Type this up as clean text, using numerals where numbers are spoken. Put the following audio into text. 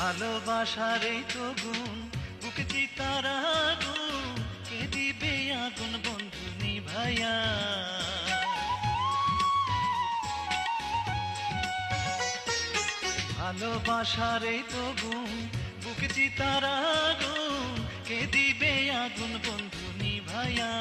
ভালোবাসার এই তো গুণ, বুকে চিতার আগুন, কে দিবে আগুন বন্ধু নিভাইয়া। ভালোবাসার এই তো গুণ, বুকে চিতার আগুন, কে দিবে আগুন বন্ধু নিভাইয়া।